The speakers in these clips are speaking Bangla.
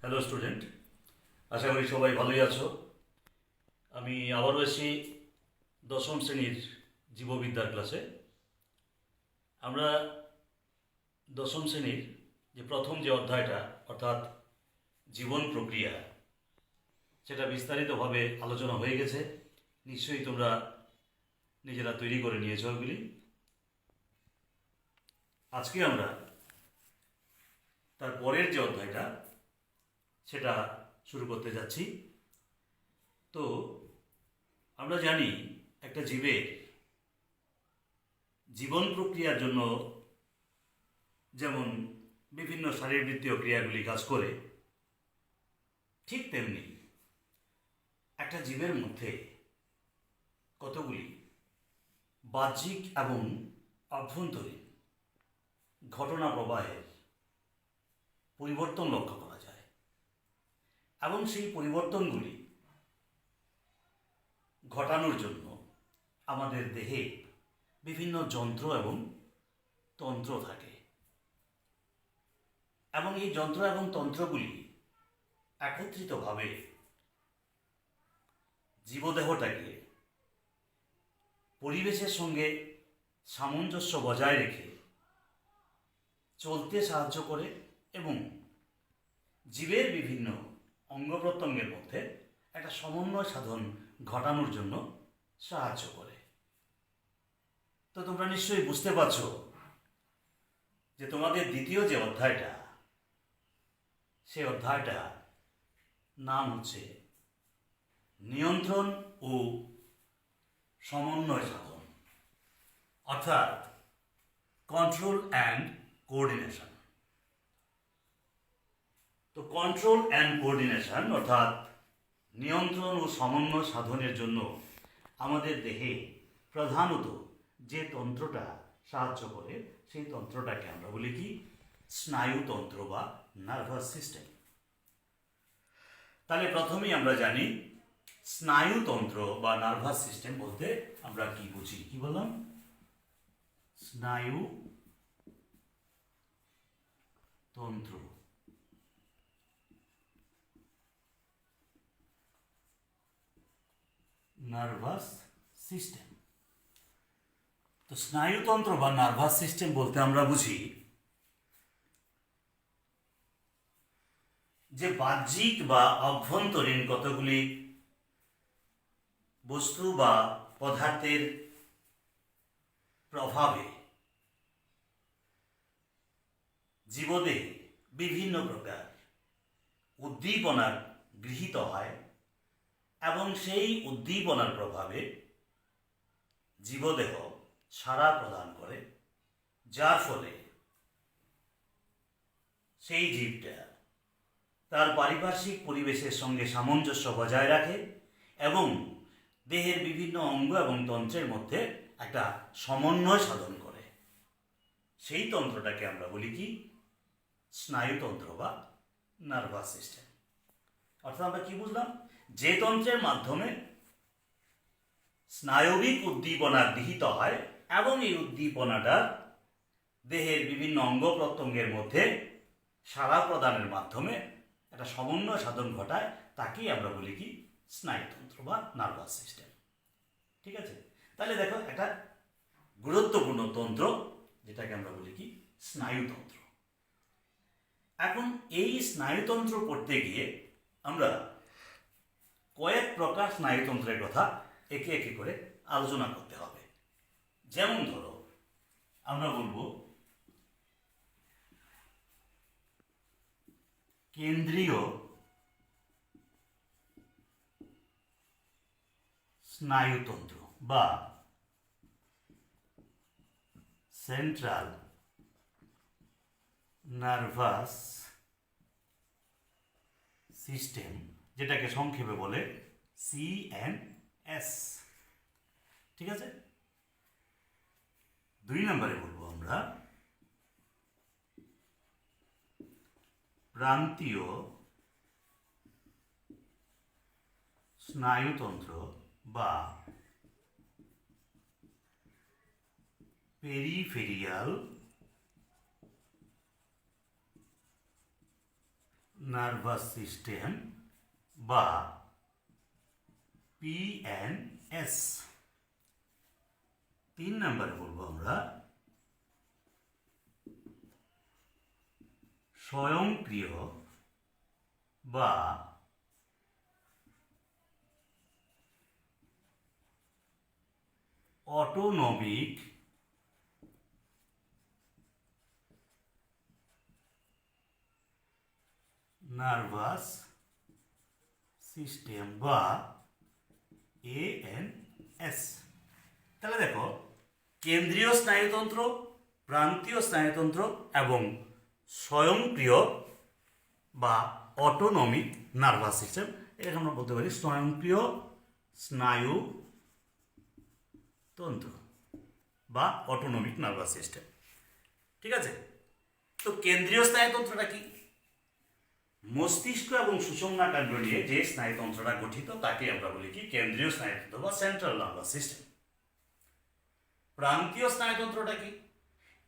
হ্যালো স্টুডেন্ট, আশা করি সবাই ভালোই আছো। আমি আবারও এসেছি দশম শ্রেণীর জীববিদ্যার ক্লাসে। আমরা দশম শ্রেণীর প্রথম যে অধ্যায়টা অর্থাৎ জীবন প্রক্রিয়া, সেটা বিস্তারিতভাবে আলোচনা হয়ে গেছে। নিশ্চয়ই তোমরা নিজেরা তৈরি করে নিয়েছো ওগুলি। আজকে আমরা তার পরের যে অধ্যায়টা সেটা শুরু করতে যাচ্ছি। তো আমরা জানি একটা জীবের জীবন প্রক্রিয়ার জন্য যেমন বিভিন্ন শারীরবৃত্তীয় ক্রিয়াগুলি কাজ করে, ঠিক তেমনি একটা জীবের মধ্যে কতগুলি বাহ্যিক এবং অভ্যন্তরীণ ঘটনা প্রবাহের পরিবর্তন লক্ষ্য করা যায় এবং সেই পরিবর্তনগুলি ঘটানোর জন্য আমাদের দেহে বিভিন্ন যন্ত্র এবং তন্ত্র থাকে এবং এই যন্ত্র এবং তন্ত্রগুলি একত্রিতভাবে জীবদেহটাকে পরিবেশের সঙ্গে সামঞ্জস্য বজায় রেখে চলতে সাহায্য করে এবং জীবের বিভিন্ন অঙ্গ প্রত্যঙ্গের মধ্যে একটা সমন্বয় সাধন ঘটানোর জন্য সাহায্য করে। তো তোমরা নিশ্চয়ই বুঝতে পারছো যে তোমাদের দ্বিতীয় যে অধ্যায়টা, সে অধ্যায়টা নাম হচ্ছে নিয়ন্ত্রণ ও সমন্বয় সাধন, অর্থাৎ কন্ট্রোল অ্যান্ড কোঅর্ডিনেশন। তো কন্ট্রোল অ্যান্ড কোঅর্ডিনেশন অর্থাৎ নিয়ন্ত্রণ ও সমন্বয় সাধনের জন্য আমাদের দেহে প্রধানত যে তন্ত্রটা সাহায্য করে সেই তন্ত্রটাকে আমরা বলি কি স্নায়ুতন্ত্র বা নার্ভাস সিস্টেম। তাহলে প্রথমেই আমরা জানি স্নায়ুতন্ত্র বা নার্ভাস সিস্টেম বলতে আমরা কি বুঝি। কি বললাম? স্নায়ুতন্ত্র। Nervous system. তো স্নায়ুতন্ত্র বা নার্ভাস সিস্টেম বলতে আমরা বুঝি যে বাহ্যিক বা অভ্যন্তরীণ কতগুলি বস্তু বা পদার্থের প্রভাবে জীবদেহে বিভিন্ন প্রকার উদ্দীপনার গৃহীত হয় এবং সেই উদ্দীপনার প্রভাবে জীবদেহ সাড়া প্রদান করে, যার ফলে সেই জীবটা তার পারিপার্শ্বিক পরিবেশের সঙ্গে সামঞ্জস্য বজায় রাখে এবং দেহের বিভিন্ন অঙ্গ এবং তন্ত্রের মধ্যে একটা সমন্বয় সাধন করে। সেই তন্ত্রটাকে আমরা বলি কি স্নায়ুতন্ত্র বা নার্ভাস সিস্টেম। অর্থাৎ আমরা কি বুঝলাম? যে তন্ত্রের মাধ্যমে স্নায়বিক উদ্দীপনা গৃহীত হয় এবং এই উদ্দীপনাটা দেহের বিভিন্ন অঙ্গ প্রত্যঙ্গের মধ্যে সাড়া প্রদানের মাধ্যমে একটা সমন্বয় সাধন ঘটায়, তাকেই আমরা বলি কি স্নায়ুতন্ত্র বা নার্ভাস সিস্টেম। ঠিক আছে? তাহলে দেখো একটা গুরুত্বপূর্ণ তন্ত্র যেটাকে আমরা বলি কি স্নায়ুতন্ত্র। এখন এই স্নায়ুতন্ত্র পড়তে গিয়ে আমরা কয়েক প্রকার স্নায়ুতন্ত্রের কথা একে একে করে আলোচনা করতে হবে। যেমন ধরো আমরা বলবো কেন্দ্রীয় স্নায়ুতন্ত্র বা সেন্ট্রাল নার্ভাস সিস্টেম, যেটাকে সংক্ষেপে বলে সিএনএস। ঠিক আছে? 2 নম্বরে বলবো আমরা প্রান্তীয় স্নায়ুতন্ত্র বা পেরিফেরিয়াল নার্ভাস সিস্টেম বা পিএনএস। 3 নম্বরে বলবো আমরা স্বয়ংক্রিয় বা অটোনমিক নার্ভাস সিস্টেম বা এএনএস। তাহলে দেখো, কেন্দ্রীয় স্নায়ুতন্ত্র, প্রান্তীয় স্নায়ুতন্ত্র এবং স্বয়ংক্রিয় বা অটোনমিক নার্ভাস সিস্টেম, এটাকে আমরা বলতে পারি স্বয়ংক্রিয় স্নায়ুতন্ত্র বা অটোনমিক নার্ভাস সিস্টেম। ঠিক আছে, তো কেন্দ্রীয় স্নায়ুতন্ত্রটা কি? মস্তিষ্ক এবং সুষুম্না কাণ্ড নিয়ে যে স্নায়ুতন্ত্রটা গঠিত তাকে আমরা বলি কি? কেন্দ্রীয় স্নায়ুতন্ত্র বা সেন্ট্রাল নার্ভাস সিস্টেম। প্রান্তীয় স্নায়ুতন্ত্রটা কি?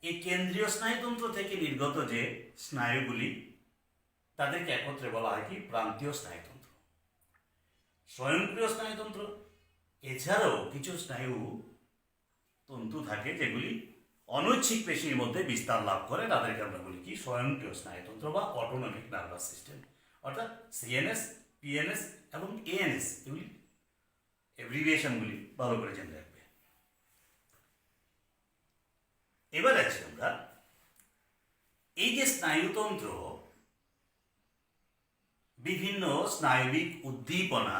এই কেন্দ্রীয় স্নায়ুতন্ত্র থেকে নির্গত যে স্নায়ুগুলি তাদেরকে একত্রে বলা হয় কি? প্রান্তীয় স্নায়ুতন্ত্র। স্বয়ংক্রিয় স্নায়ুতন্ত্র, এছাড়াও কিছু স্নায়ু তন্তু থাকে যেগুলি অনৈচ্ছিক পেশির মধ্যে বিস্তার লাভ করে, তাদেরকে আমরা বলি কি? স্বয়ংক্রিয় স্নায়ুতন্ত্র বা অটোনমিক নার্ভাস সিস্টেম। অর্থাৎ সিএনএস, পিএনএস এবং এএনএস, এগুলি এব্রিভিয়েশনগুলি ভালো করে জেনে রাখবে। এবার আছি আমরা এই যে স্নায়ুতন্ত্র বিভিন্ন স্নায়বিক উদ্দীপনা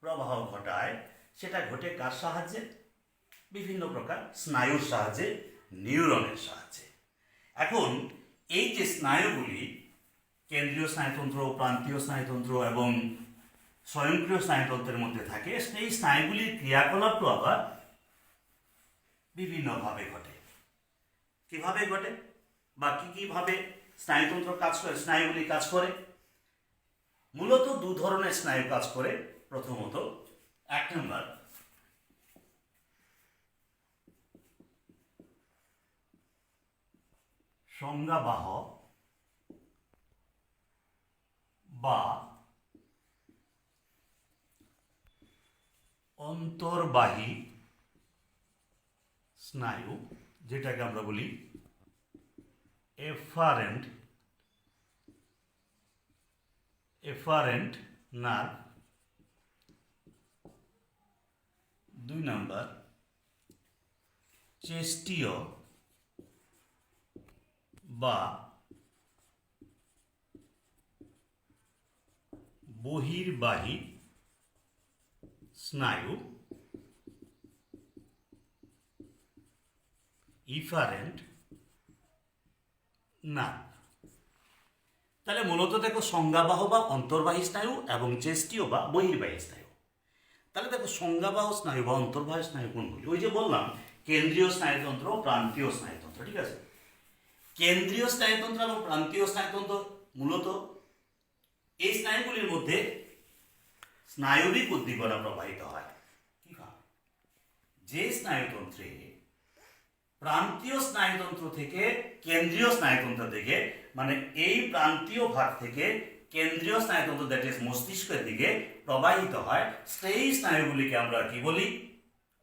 প্রবাহ ঘটায়, সেটা ঘটে কার সাহায্যে? বিভিন্ন প্রকার স্নায়ুর সাহায্যে, নিউরনের সাহায্যে। এখন এই যে স্নায়ুগুলি কেন্দ্রীয় স্নায়ুতন্ত্র, প্রান্তীয় স্নায়ুতন্ত্র এবং স্বয়ংক্রিয় স্নায়ুতন্ত্রের মধ্যে থাকে, সেই স্নায়ুগুলির ক্রিয়াকলাপও আবার বিভিন্নভাবে ঘটে। কিভাবে ঘটে বা কিভাবে স্নায়ুতন্ত্র কাজ করে, স্নায়ুগুলি কাজ করে? মূলত 2 ধরনের স্নায়ু কাজ করে। প্রথমত, 1 নম্বর সংজ্ঞাবাহ বা অন্তর্বাহী স্নায়ু, যেটাকে আমরা বলি এফারেন্ট নার্ভ। 2 নম্বর চেস্টীয় বা বহির্বাহী স্নায়ু, ইফারেন্ট নার্ভ। তাহলে মূলত দেখো, সংজ্ঞাবাহ বা অন্তর্বাহী স্নায়ু এবং চেস্টীয় বা বহির্বাহী স্নায়ু। তাহলে দেখো, সংজ্ঞাবাহ স্নায়ু বা অন্তর্বাহী স্নায়ু কোনগুলি? ওই যে বললাম, কেন্দ্রীয় স্নায়ুতন্ত্র, প্রান্তীয় স্নায়ুতন্ত্র। ঠিক আছে, কেন্দ্রীয় স্নায়ুতন্ত্র এবং প্রান্তীয় স্নায়ুতন্ত্র মূলত এই স্নায়ুগুলির মধ্যে স্নায়বিক উদ্দীপনা প্রবাহিত হয়। কিভাবে? যে স্নায়ুতন্ত্রে প্রান্তীয় স্নায়ুতন্ত্র থেকে কেন্দ্রীয় স্নায়ুতন্ত্র থেকে, মানে এই প্রান্তীয় ভাগ থেকে কেন্দ্রীয় স্নায়ুতন্ত্র, দ্যাট ইজ মস্তিষ্কের দিকে প্রবাহিত হয়, সেই স্নায়ুগুলিকে আমরা কি বলি?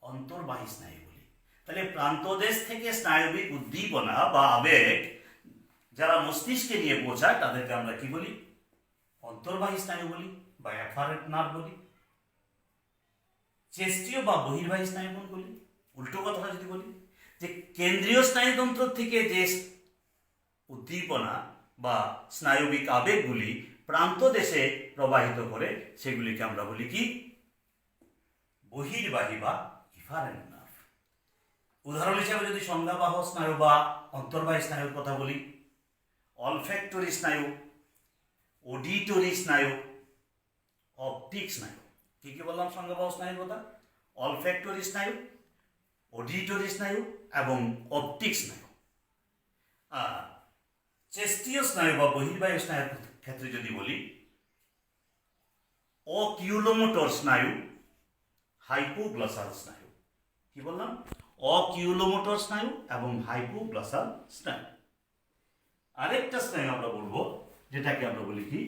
অন্তর্বাহী স্নায়ু বলি। তাহলে প্রান্তদেশ থেকে স্নায়বিক উদ্দীপনা বা আবেগ যারা মস্তিষ্কে নিয়ে পৌঁছায় তাদেরকে আমরা কি বলি? অন্তর্বাহী স্নায়ু বলি বা এফারেন্ট নার্ভ বলি। চেস্টীয় বা বহির্বাহী স্নায়ু বলি। উল্টো কথাটা যদি বলি, যে কেন্দ্রীয় স্নায়ুতন্ত্র থেকে যে উদ্দীপনা বা স্নায়বিক আবেগগুলি প্রান্ত দেশে প্রবাহিত করে, সেগুলিকে আমরা বলি কি? বহির্বাহী বা ইফারেন্ট নার্ভ। উদাহরণ হিসেবে যদি সংজ্ঞাবাহ স্নায়ু বা অন্তর্বাহী স্নায়ুর কথা বলি, অলফ্যাক্টরি স্নায়ু, অডিটরি স্নায়ু, অপটিক স্নায়ু। কি কি বললাম সংজ্ঞাবাহ স্নায়ুর কথা? অলফ্যাক্টরি স্নায়ু, অডিটরি স্নায়ু এবং অপটিক স্নায়ু। আর চেস্টীয় স্নায়ু বা বহির্বাহী স্নায়ুর ক্ষেত্রে যদি বলি, অকিউলোমোটর স্নায়ু, হাইপোগ্লসাল স্নায়ু। কি বললাম? অকিউলোমোটর স্নায়ু এবং হাইপোগ্লসাল স্নায়ু। আরেকটা স্নায়ু আমরা বলবো যেটাকে আমরা বলি কি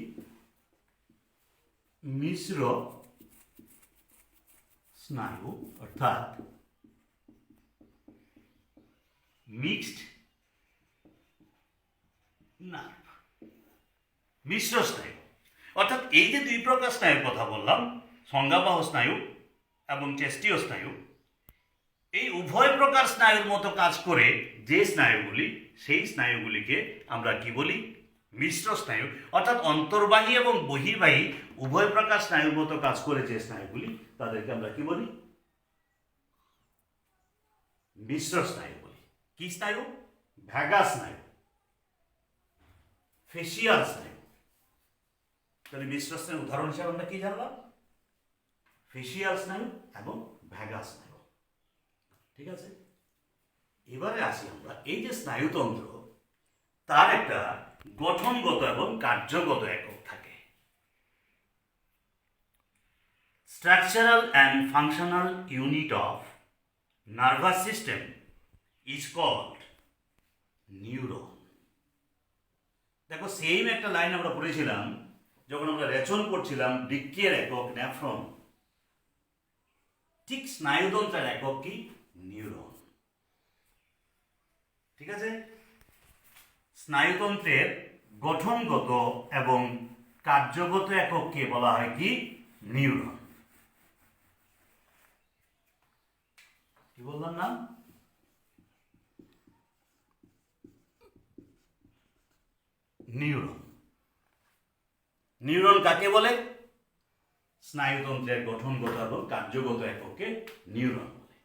মিশ্র স্নায়ু, অর্থাৎ মিক্সড নার্ভ, মিশ্র স্নায়ু। অর্থাৎ এই যে দুই প্রকার স্নায়ুর কথা বললাম, সংজ্ঞাবাহ স্নায়ু এবং চেষ্টীয় স্নায়ু, এই উভয় প্রকার স্নায়ুর মতো কাজ করে যে স্নায়ুগুলি, সেই স্নায়ুগুলিকে আমরা কি বলি? মিশ্র স্নায়ু। অর্থাৎ অন্তর্বাহী এবং বহির্বাহী উভয় প্রকার স্নায়ুর মতো কাজ করে যে স্নায়ুগুলি, তাদেরকে আমরা কি বলি? মিশ্র স্নায়ু বলি। কি স্নায়ু? ভ্যাগাস স্নায়ু, ফেসিয়াল স্নায়ু। তাহলে মিশ্র স্নায়ু উদাহরণ হিসাবে আমরা কি জানলাম? ফেসিয়াল স্নায়ু এবং ভ্যাগাস স্নায়ু। ঠিক আছে, এবারে আসি আমরা এই যে স্নায়ুতন্ত্র, তার একটা গঠনগত এবং কার্যগত একক থাকে। Structural and functional unit of nervous system is called neuron. দেখো, সেম একটা লাইন আমরা পড়েছিলাম যখন আমরা রেচন করছিলাম, বৃক্কের একক নেফ্রন। ঠিক স্নায়ুতন্ত্রের একক কি? নিউরন। ঠিক আছে, স্নায়ুতন্ত্রের গঠনগত এবং কার্যগত একককে বলা হয় কি? নিউরন। কি বললাম না? নিউরন। নিউরন কাকে বলে? স্নায়ুতন্ত্রের গঠনগত এবং কার্যগত এককে নিউরন বলে।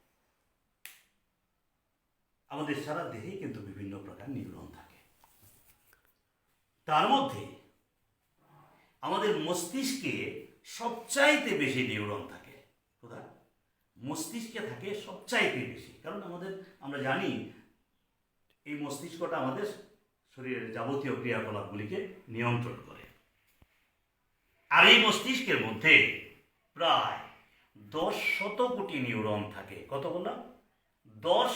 আমাদের সারা দেহেই কিন্তু বিভিন্ন প্রকার নিউরন থাকে। তার মধ্যে আমাদের মস্তিষ্কে সবচাইতে বেশি নিউরন থাকে। কোথায়? মস্তিষ্কে থাকে সবচাইতে বেশি। কারণ আমরা জানি এই মস্তিষ্কটা আমাদের শরীরের যাবতীয় ক্রিয়াকলাপগুলিকে নিয়ন্ত্রণ করে। আর এই মস্তিষ্কের মধ্যে প্রায় 10 কোটি নিউরন থাকে। কত বললাম? 10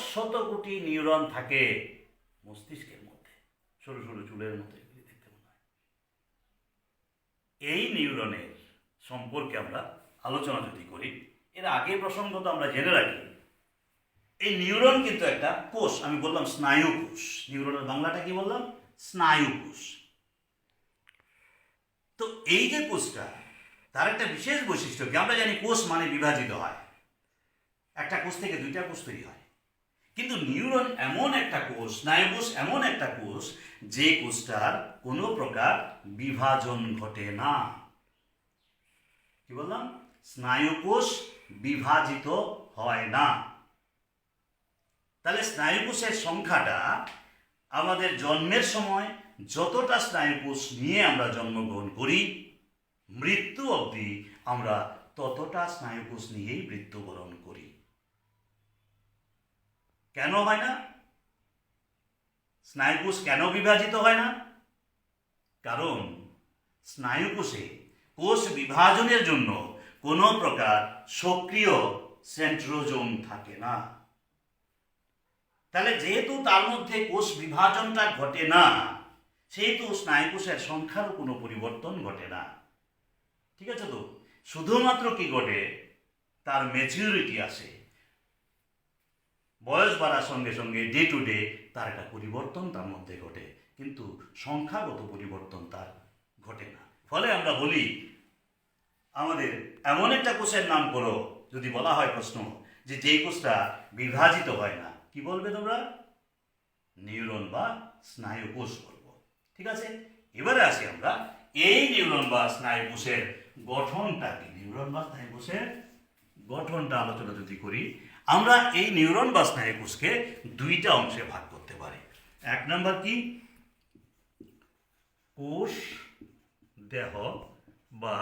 কোটি নিউরন থাকে মস্তিষ্কের মধ্যে। সরু সরু চুলের মতো এগুলি দেখতে মনে হয়। এই নিউরনের সম্পর্কে আমরা আলোচনা যদি করি, এর আগে প্রসঙ্গত আমরা জেনে রাখি, এই নিউরন কিন্তু একটা কোষ। আমি বললাম স্নায়ু কোষ। নিউরনের বাংলাটা কি বললাম? স্নায়ু কোষ। তো এই যে কোষটা, তার একটা বিশেষ বৈশিষ্ট্য কি? আমরা জানি কোষ মানে বিভাজিত হয়, একটা কোষ থেকে দুইটা কোষ তৈরি হয়। কিন্তু নিউরন এমন একটা কোষ, স্নায়ু কোষ এমন একটা কোষ, যে কোষটার কোনো প্রকার বিভাজন ঘটে না। কি বললাম? স্নায়ু কোষ বিভাজিত হয় না। তাহলে স্নায়ু কোষের সংখ্যাটা আমাদের জন্মের সময় যতটা স্নায়ু কোষ নিয়ে আমরা জন্মগ্রহণ করি, মৃত্যু অবধি আমরা ততটা স্নায়ু কোষ নিয়েই মৃত্যুবরণ করি। কেন হয় না? স্নায়ু কোষ কেন বিভাজিত হয় না? কারণ স্নায়ু কোষে কোষ বিভাজনের জন্য কোনো প্রকার সক্রিয় সেন্ট্রোজোম থাকে না। তাহলে যেহেতু তার মধ্যে কোষ বিভাজনটা ঘটে না, সেহেতু স্নায়ু কোষের সংখ্যারও কোনো পরিবর্তন ঘটে না। ঠিক আছে? তো শুধুমাত্র কি ঘটে? তার ম্যাচিউরিটি আসে, বয়স বাড়ার সঙ্গে সঙ্গে ডে টু ডে তার একটা পরিবর্তন তার মধ্যে ঘটে, কিন্তু সংখ্যাগত পরিবর্তন তার ঘটে না। ফলে আমরা বলি, আমাদের এমন একটা কোষের নাম করো, যদি বলা হয় প্রশ্ন যে যেই কোষটা বিভাজিত হয় না, কি বলবে তোমরা? নিউরন বা স্নায়ু কোষ বলবো। ঠিক আছে, এবারে আসি আমরা এই নিউরন বা স্নায়ু কোষের গঠনটা কি। নিউরন বা স্নায়ু কোষের গঠনটা আলোচনা যদি করি, আমরা এই নিউরন বা স্নায়ু কোষকে দুইটা অংশে ভাগ করতে পারি। এক নাম্বার কি? কোষ দেহ বা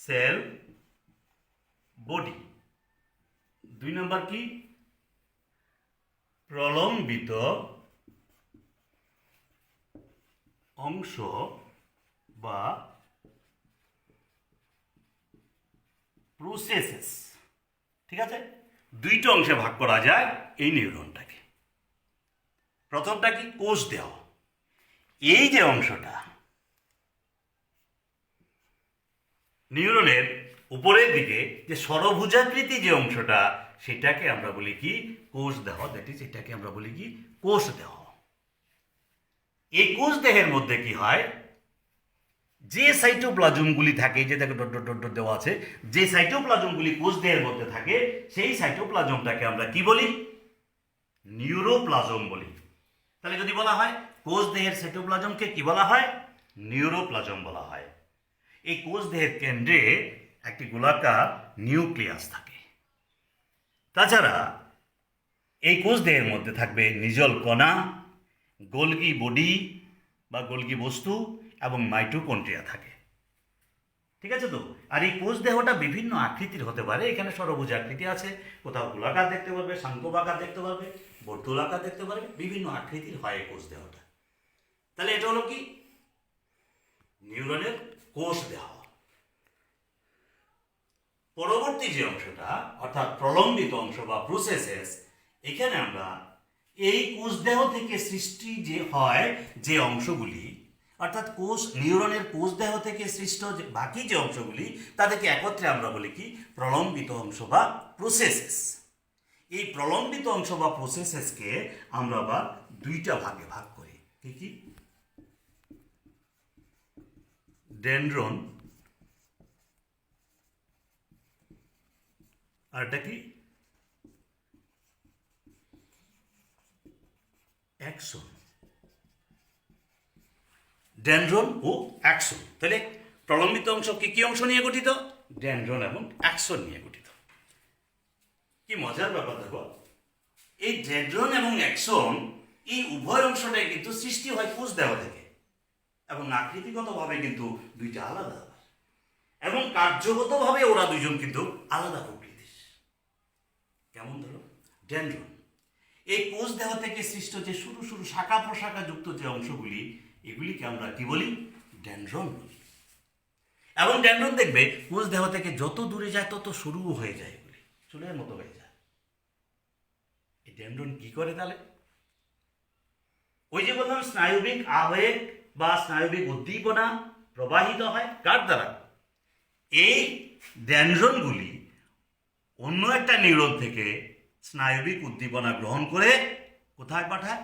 সেল বডি। দুই নাম্বার কি? প্রলম্বিত অংশ বা প্রসেসেস। ঠিক আছে, দুইটা অংশে ভাগ করা যায় এই নিউরনটাকে। প্রথমটা কি? কোষ দেহ। এই যে অংশটা, নিউরনের উপরের দিকে যে ষড়ভুজাকৃতি যে অংশটা সেটাকে আমরা বলি কি কোষ দেহ, দ্যাট ইজ এটাকে আমরা বলি কি কোষ দেহ। এই কোষ দেহের মধ্যে কি হয়, যে সাইটোপ্লাজমগুলি থাকে, যে দেখো ডট ডট ডট ডট দেওয়া আছে, যে সাইটোপ্লাজমগুলি কোষ দেহের মধ্যে থাকে সেই সাইটোপ্লাজমটাকে আমরা কি বলি, নিউরোপ্লাজম বলি। তাহলে যদি বলা হয় কোষ দেহের সাইটোপ্লাজমকে কি বলা হয়, নিউরোপ্লাজম বলা হয়। এই কোষ দেহের কেন্দ্রে একটি গোলাকার নিউক্লিয়াস থাকে। তাছাড়া এই কোষ দেহের মধ্যে থাকবে নিজল কণা, গোলগি বডি বা গোলগি বস্তু এবং মাইটোকন্ড্রিয়া থাকে। ঠিক আছে তো? আর এই কোষ দেহটা বিভিন্ন আকৃতির হতে পারে। এখানে ষড়ভুজ আকৃতি আছে, কোথাও গোলাকার দেখতে পারবে, শঙ্কুবাকার দেখতে পারবে, বর্তুলাকার দেখতে পারবে, বিভিন্ন আকৃতির হয় এই কোষ দেহটা। তাহলে এটা হলো কি নিউরনের কোষ দেহ। পরবর্তী যে অংশটা অর্থাৎ প্রলম্বিত অংশ বা প্রসেসেস, এখানে আমরা এই কোষ দেহ থেকে সৃষ্টি যে হয় যে অংশগুলি, অর্থাৎ নিউরনের কোষ দেহ থেকে সৃষ্ট যে বাকি যে অংশগুলি তাদেরকে একত্রে আমরা বলি কি প্রলম্বিত অংশ বা প্রসেসেস। এই প্রলম্বিত অংশ বা প্রসেসেসকে আমরা আবার দুইটা ভাগে ভাগ করি। কি কি? ডেনড্রন, আর এটা কি অ্যাক্সন। ডেনড্রন ও অ্যাক্সন। তাহলে প্রলম্বিত অংশ কি কি অংশ নিয়ে গঠিত? ডেনড্রন এবং অ্যাক্সন নিয়ে গঠিত। কি মজার ব্যাপার দেখো, এই ডেনড্রন এবং অ্যাক্সন এই উভয় অংশটাই কিন্তু সৃষ্টি হয় কোষ দেহ থেকে, এবং আকৃতিগতভাবে কিন্তু দুইটা আলাদা, এবং কার্যগতভাবে ওরা দুইজন কিন্তু আলাদা প্রকৃতির। কেমন ধরো, ডেনড্রন এই কোষ দেহ থেকে সৃষ্ট যে সরু সরু শাখা প্রশাখা যুক্ত যে অংশগুলি, এগুলিকে আমরা কি বলি? ডেনড্রন বলি। এবং ডেনড্রন দেখবে কোষ দেহ থেকে যত দূরে যায় তত সরু হয়ে যায়, এগুলি চুলের মতো হয়ে যায়। এই ডেনড্রন কি করে তাহলে? ওই যে বললাম স্নায়বিক আবেগ বা স্নায়বিক উদ্দীপনা প্রবাহিত হয় কার দ্বারা? এই ডেনড্রনগুলি অন্য একটা নিউরন থেকে স্নায়বিক উদ্দীপনা গ্রহণ করে কোথায় পাঠায়?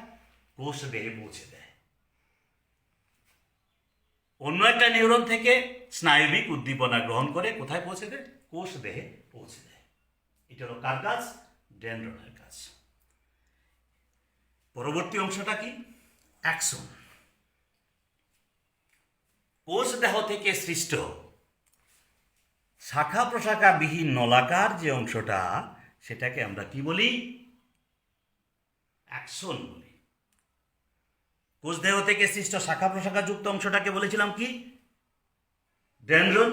কোষ দেহে পৌঁছে দেয়। অন্য একটা নিউরন থেকে স্নায়বিক উদ্দীপনা গ্রহণ করে কোথায় পৌঁছে দেয়? কোষ দেহে পৌঁছে দেয়। এটা হলো কার কাজ? ডেনড্রনের কাজ। পরবর্তী অংশটা কি? অ্যাক্সন। কোষ দেহ থেকে সৃষ্ট শাখা প্রশাখা বিহীন নলাকার যে অংশটা, সেটাকে আমরা কি বলি? অ্যাক্সন বলি। কোষ দেহ থেকে সৃষ্ট শাখা প্রশাখা যুক্ত অংশটাকে বলেছিলাম কি? ডেনড্রন।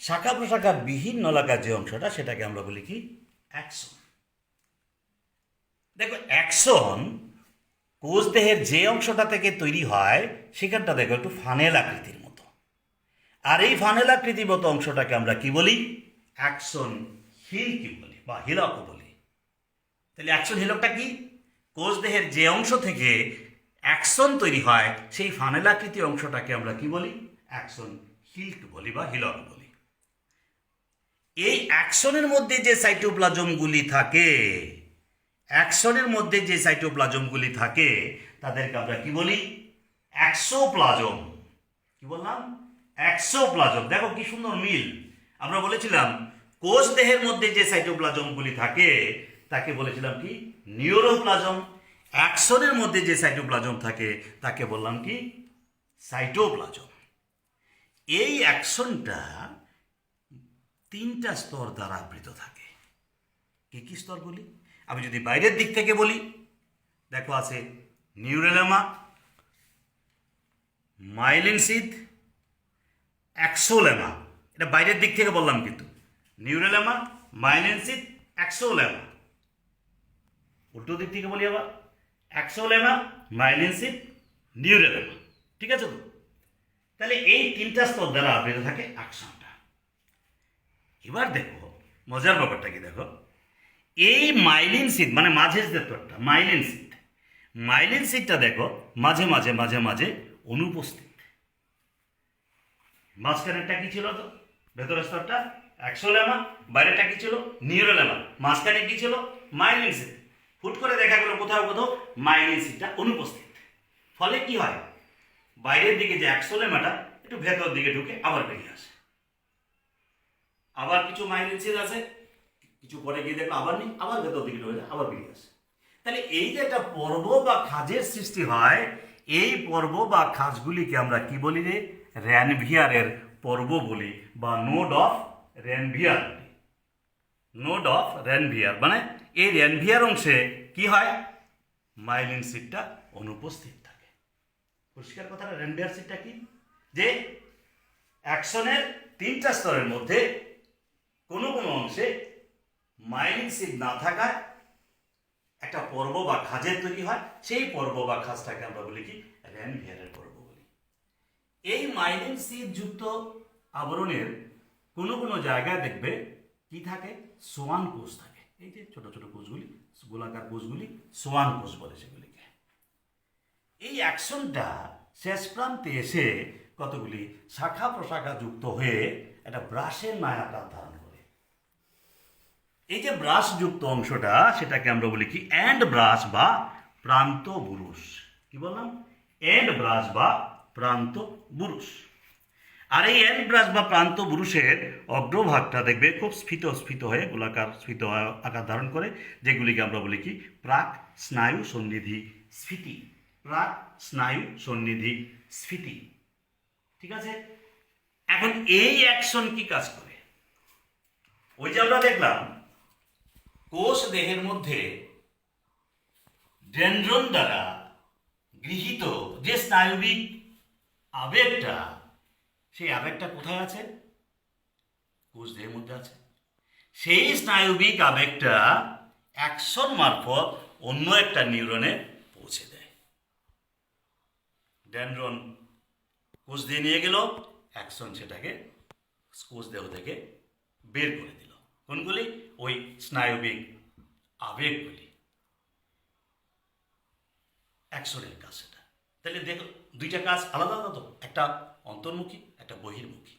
শাখা প্রশাখা বিহীন নলাকার যে অংশটা সেটাকে আমরা বলি কি? অ্যাক্সন। দেখো অ্যাক্সন কোষ দেহের যে অংশটা থেকে তৈরি হয় সেখানটা দেখো একটু ফানেল আকৃতির মতো, আর এই ফানেল আকৃতির মতো অংশটাকে আমরা কি বলি? অ্যাক্সন হিল কি বলি বা হিলক বলি। তাহলে অ্যাক্সন হিলকটা কি? কোষ দেহের যে অংশ থেকে অ্যাক্সন তৈরি হয় সেই ফানেল আকৃতির অংশটাকে আমরা কি বলি? অ্যাক্সন হিল্ক বলি বা হিলক বলি। এই অ্যাক্সনের মধ্যে যে সাইটোপ্লাজমগুলি থাকে, অ্যাক্সনের মধ্যে যে সাইটোপ্লাজমগুলি থাকে তাদেরকে আমরা কি বলি? এক্সোপ্লাজম। কি বললাম? এক্সোপ্লাজম। দেখো কি সুন্দর মিল। আমরা বলেছিলাম কোষ দেহের মধ্যে যে সাইটোপ্লাজমগুলি থাকে তাকে বলেছিলাম কি? নিউরোপ্লাজম। অ্যাক্সনের মধ্যে যে সাইটোপ্লাজম থাকে তাকে বললাম কি? সাইটোপ্লাজম। এই অ্যাক্সনটা তিনটা স্তর দ্বারা আবৃত থাকে। কি কি স্তর বলি? আমি যদি বাইরের দিক থেকে বলি, দেখো আছে নিউরেলেমা, মাইলিন সিদ, অ্যাক্সোলেমা। এটা বাইরের দিক থেকে বললাম কিন্তু, নিউরেলেমা, মাইলিন সিদ, অ্যাক্সোলেমা। উল্টো দিক থেকে বলি আবার, অ্যাক্সোলেমা, মাইলিন সিদ, নিউরেলেমা। ঠিক আছে তো? তাহলে এই তিনটা স্তর দ্বারা আবৃত থাকে অ্যাকশনটা। এবার দেখো মজার ব্যাপারটা কি, দেখো এই মাইলিন সিদ মানে মাঝের যে স্তরটা মাইলিন সিদ, মাইলিন সিদটা দেখো মাঝে মাঝে মাঝে মাঝে অনুপস্থিত। মাঝখানেরটা কি ছিল তো? ভেতরের স্তরটা অ্যাক্সোলেমা, বাইরেটা কি ছিল নিউরোলেমা, মাঝখানে কি ছিল মাইলিন সিট। হুট করে দেখা গেল কোথাও কোথাও মাইলিন সিটটা অনুপস্থিত, ফলে কি হয় বাইরের দিকে যে অ্যাক্সোলেমাটা একটু ভেতর দিকে ঢুকে আবার বেরিয়ে আসে। আবার কিছু মাইলিন সিট আছে, কিছু পরে গিয়ে দেখলো আবার নেই, আবার ভেতর দিকে ঢুকে যায়, আবার বেরিয়ে আসে। তাহলে এই যে একটা পর্ব বা খাঁজের সৃষ্টি হয়, এই পর্ব বা খাঁজগুলিকে আমরা কি বলি রে র্যানভিয়ারের পর্ব বলি বা নোড অফ র্যানভিয়ার বলি। নোড অফ র্যানভিয়ার মানে এই র্যানভিয়ার অংশে কি হয় মাইলিন সিটটা অনুপস্থিত থাকে। পরিষ্কার কথাটা, র্যানভিয়ার সিটটা কি যে অ্যাকশনের তিনটা স্তরের মধ্যে কোনো কোনো অংশে মাইলিন সিট না থাকায় একটা পর্ব বা খাঁজের তৈরি হয়, সেই পর্ব বা খাঁজটাকে আমরা বলি কি র্যানভিয়ারের পর্ব বলি। এই মাইলিন সিট যুক্ত আবরণের কোনো কোনো জায়গায় দেখবে কি থাকে সোয়ান কোষ থাকে। এই যে ছোট ছোট কোষগুলি, গোলাকার কোষগুলি সোয়ান কোষ বলে সেগুলিকে। এই অ্যাকশনটা শেষ প্রান্তে এসে কতগুলি শাখা প্রশাখা যুক্ত হয়ে একটা ব্রাশের ন্যায় আকার ধারণ করে। এই যে ব্রাশ যুক্ত অংশটা সেটাকে আমরা বলি কি এন্ড ব্রাশ বা প্রান্ত বুরুষ। কি বললাম? এন্ড ব্রাশ বা প্রান্ত বুরুষ। আর এই এন্ড ব্রাশ বা প্রান্ত বুরুষের অগ্রভাগটা দেখবে খুব স্ফীত স্ফীত হয়ে গোলাকার স্ফীত আকার ধারণ করে, যেগুলিকে আমরা বলি কি প্রাক স্নায়ু সন্নিধি স্ফীতি। প্রাক স্নায়ু সন্নিধি স্ফীতি। ঠিক আছে, এখন এই অ্যাকশন কি কাজ করে? ওই যে আমরা দেখলাম কোষ দেহের মধ্যে ডেনড্রন দ্বারা গৃহীত যে স্নায়বিক আবেগটা, সেই আবেগটা কোথায় আছে? কোষ দেহের মধ্যে আছে। সেই স্নায়বিক আবেগটা অ্যাকশন মারফত অন্য একটা নিউরনে পৌঁছে দেয়। ডেনড্রন কোষ দিয়ে নিয়ে গেল, অ্যাকশন সেটাকে কোষ দেহ থেকে বের করে দিল। কোনগুলি? ওই স্নায়বিক আবেগগুলি। অ্যাকশনের কাজ সেটা। তাহলে দেখো দুইটা কাজ আলাদা আলাদা তো, একটা অন্তর্মুখী একটা বহির্মুখী।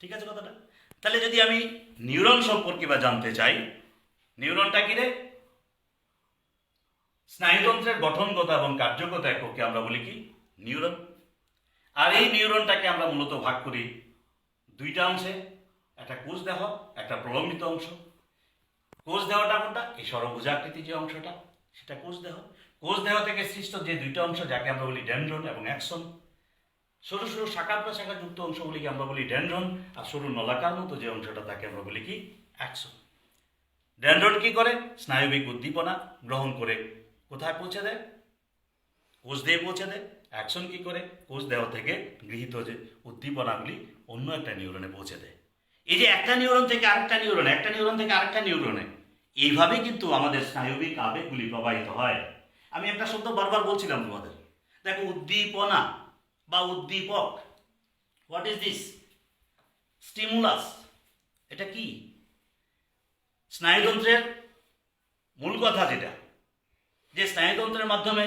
ঠিক আছে কথাটা? তাহলে যদি আমি নিউরন সম্পর্কে বা জানতে চাই, নিউরনটা কি রে? স্নায়ুতন্ত্রের গঠনগত এবং কার্যগত এককে আমরা বলি কি নিউরন। আর এই নিউরনটাকে আমরা মূলত ভাগ করি দুইটা অংশে, একটা কোষ দেহ, একটা প্রলম্বিত অংশ। কোষ দেহটা কোনটা? এই ষড়ভুজাকৃতি যে অংশটা, সেটা কোষ দেহ। কোষ দেহ থেকে সৃষ্ট যে দুইটা অংশ যাকে আমরা বলি ডেনড্রন এবং অ্যাক্সন, সরু সরু শাখা প্রশাখা যুক্ত অংশগুলিকে আমরা বলি ডেনড্রন, আর সরু নলাকার মতো যে অংশটা তাকে আমরা বলি কি অ্যাক্সন। ডেনড্রন কি করে? স্নায়বিক উদ্দীপনা গ্রহণ করে কোথায় পৌঁছে দেয়? কোষ দেহে পৌঁছে দেয়। অ্যাকশন কি করে? কোষ দেহ থেকে গৃহীত যে উদ্দীপনাগুলি অন্য একটা নিউরনে পৌঁছে দেয়। এই যে একটা নিউরন থেকে আরেকটা নিউরনে, একটা নিউরন থেকে আরেকটা নিউরনে, এইভাবেই কিন্তু আমাদের স্নায়বিক আবেগগুলি প্রবাহিত হয়। আমি একটা শব্দ বারবার বলছিলাম তোমাদের, দেখো উদ্দীপনা বা উদ্দীপক। What is this? স্টিমুলাস। এটা কি? স্নায়ুতন্ত্রের মূল কথা যেটা, যে স্নায়ুতন্ত্রের মাধ্যমে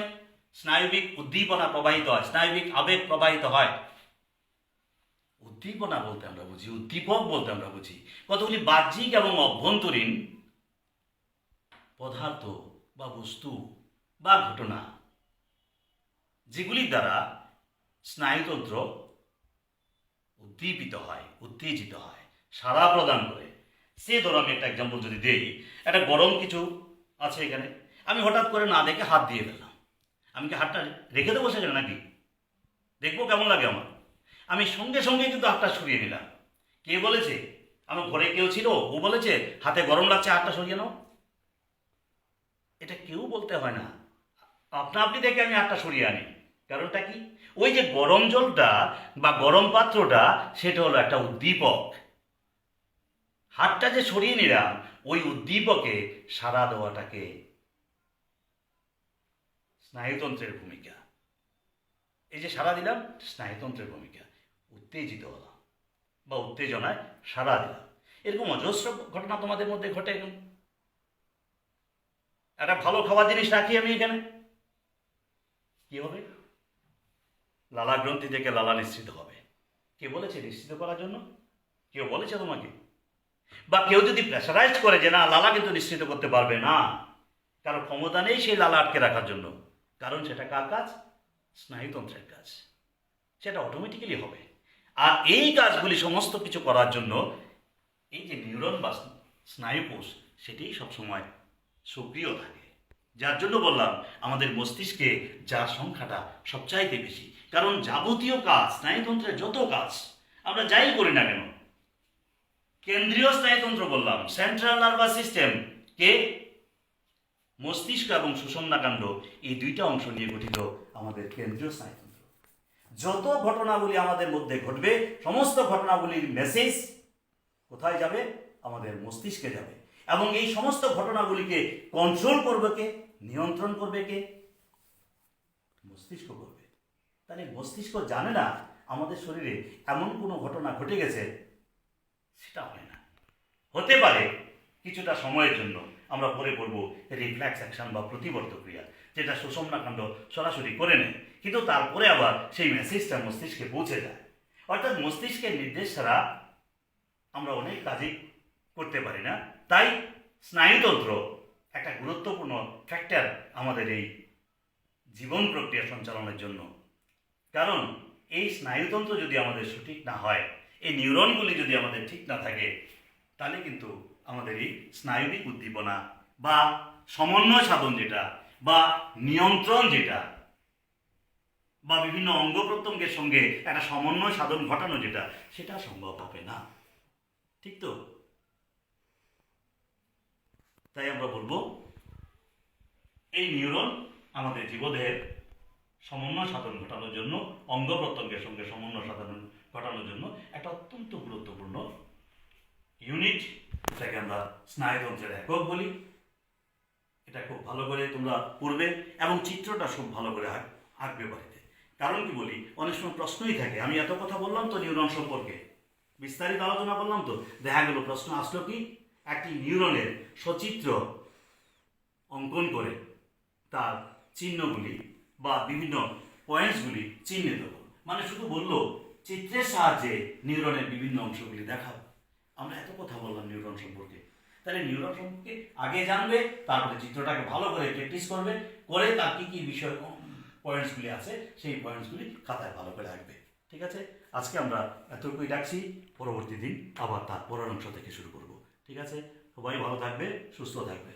স্নায়বিক উদ্দীপনা প্রবাহিত হয়, স্নায়বিক আবেগ প্রবাহিত হয়। উদ্দীপনা বলতে আমরা বুঝি, উদ্দীপক বলতে আমরা বুঝি কতগুলি বাহ্যিক এবং অভ্যন্তরীণ পদার্থ বা বস্তু বা ঘটনা, যেগুলির দ্বারা স্নায়ুতন্ত্র উদ্দীপিত হয়, উত্তেজিত হয়, সাড়া প্রদান করে। সে ধরো আমি একটা এক্সাম্পল যদি দেই, একটা গরম কিছু আছে এখানে, আমি হঠাৎ করে না দেখে হাত দিয়ে ফেললাম। আমি কি হাতটা রেখে দেবো সেখানে নাকি? দেখবো কেমন লাগে আমার? আমি সঙ্গে সঙ্গে কিন্তু হাতটা সরিয়ে নিলাম। কে বলেছে? আমার ঘরে কেউ ছিল, ও বলেছে হাতে গরম লাগছে হাতটা সরিয়ে নাও? এটা কেউ বলতে হয় না, আপনা আপনি দেখে আমি হাতটা সরিয়ে আনি। কারণটা কি? ওই যে গরম জলটা বা গরম পাত্রটা, সেটা হলো একটা উদ্দীপক। হাতটা যে সরিয়ে নিলাম, ওই উদ্দীপকে সাড়া দেওয়াটাকে স্নায়ুতন্ত্রের ভূমিকা। এই যে সাড়া দিলাম, স্নায়ুতন্ত্রের ভূমিকা। উত্তেজিত হলাম বা উত্তেজনায় সাড়া দিলাম। এরকম অজস্র ঘটনা তোমাদের মধ্যে ঘটে। এখন একটা ভালো খাওয়ার জিনিস রাখি আমি এখানে, কি হবে? লালা গ্রন্থি থেকে লালা নিঃসৃত হবে। কে বলেছে নিশ্চিত করার জন্য? কেউ বলেছে তোমাকে? বা কেউ যদি প্রেসারাইজ করে যে না লালা কিন্তু নিশ্চিত করতে পারবে না, কারো ক্ষমতা নেই সেই লালা আটকে রাখার জন্য, কারণ সেটা কার কাজ? স্নায়ুতন্ত্রের কাজ। সেটা অটোমেটিক্যালি হবে। আর এই কাজগুলি সমস্ত কিছু করার জন্য এই যে নিউরন বা স্নায়ুকোষ সেটাই সবসময় সক্রিয় থাকে। যার জন্য বললাম আমাদের মস্তিষ্কে যার সংখ্যাটা সবচাইতে বেশি, কারণ যাবতীয় কাজ, স্নায়ুতন্ত্রের যত কাজ আমরা যাই করি না কেন, কেন্দ্রীয় স্নায়ুতন্ত্র বললাম, সেন্ট্রাল নার্ভাস সিস্টেম কে মস্তিষ্ক এবং সুষুম্নাকাণ্ড, এই দুইটা অংশ নিয়ে গঠিত আমাদের কেন্দ্রীয় স্নায়ুতন্ত্র। যত ঘটনাগুলি আমাদের মধ্যে ঘটবে সমস্ত ঘটনাগুলির মেসেজ কোথায় যাবে? আমাদের মস্তিষ্কে যাবে। এবং এই সমস্ত ঘটনাগুলিকে কন্ট্রোল করবে কে? নিয়ন্ত্রণ করবে কে? মস্তিষ্ক করবে। তাহলে মস্তিষ্ক জানে না আমাদের শরীরে এমন কোনো ঘটনা ঘটে গেছে, সেটা হয় না। হতে পারে কিছুটা সময়ের জন্য, আমরা পরে বলবো রিফ্লেক্স অ্যাকশন বা প্রতিবর্ত ক্রিয়া, যেটা সুষুম্নাকাণ্ড সরাসরি করে নেয়, কিন্তু তারপরে আবার সেই মেসেজটা মস্তিষ্কে পৌঁছে যায়। অর্থাৎ মস্তিষ্কের নির্দেশ ছাড়া আমরা অনেক কাজই করতে পারি না। তাই স্নায়ুতন্ত্র একটা গুরুত্বপূর্ণ ফ্যাক্টর আমাদের এই জীবন প্রক্রিয়া সঞ্চালনের জন্য। কারণ এই স্নায়ুতন্ত্র যদি আমাদের সঠিক না হয়, এই নিউরনগুলি যদি আমাদের ঠিক না থাকে, তাহলে কিন্তু আমাদের এই স্নায়বিক উদ্দীপনা বা সমন্বয় সাধন যেটা, বা নিয়ন্ত্রণ যেটা, বা বিভিন্ন অঙ্গ প্রত্যঙ্গের সঙ্গে একটা সমন্বয় সাধন ঘটানো যেটা, সেটা সম্ভব হবে না। ঠিক তো? তাই আমরা বলবো এই নিউরন আমাদের জীবদেহের সমন্বয় সাধন ঘটানোর জন্য, অঙ্গ প্রত্যঙ্গের সঙ্গে সমন্বয় সাধন ঘটানোর জন্য একটা অত্যন্ত গুরুত্বপূর্ণ ইউনিট, এটাকে আমরা স্নায়ুতন্ত্রের একক বলি। এটা খুব ভালো করে তোমরা পড়বে এবং চিত্রটা খুব ভালো করে আঁকবে বাড়িতে। কারণ কি বলি, অনেক সময় প্রশ্নই থাকে, আমি এত কথা বললাম তো নিউরন সম্পর্কে, বিস্তারিত আলোচনা করলাম তো, দেখা গেল প্রশ্ন আসলো কি, একটি নিউরনের সচিত্র অঙ্কন করে তার চিহ্নগুলি বা বিভিন্ন পয়েন্টসগুলি চিহ্নিত করো। মানে শুধু বললো চিত্রের সাহায্যে নিউরনের বিভিন্ন অংশগুলি দেখাও। আমরা এত কথা বললাম নিউরন সম্পর্কে, তাহলে নিউরন সম্পর্কে আগে জানবে, তারপরে চিত্রটাকে ভালো করে প্র্যাকটিস করবে, করে তার কী কী বিষয় পয়েন্টসগুলি আছে সেই পয়েন্টসগুলি খাতায় ভালো করে রাখবে। ঠিক আছে, আজকে আমরা এতটুকুই রাখছি, পরবর্তী দিন আবার তার পরের অংশ থেকে শুরু করব। ঠিক আছে, সবাই ভালো থাকবে, সুস্থ থাকবে।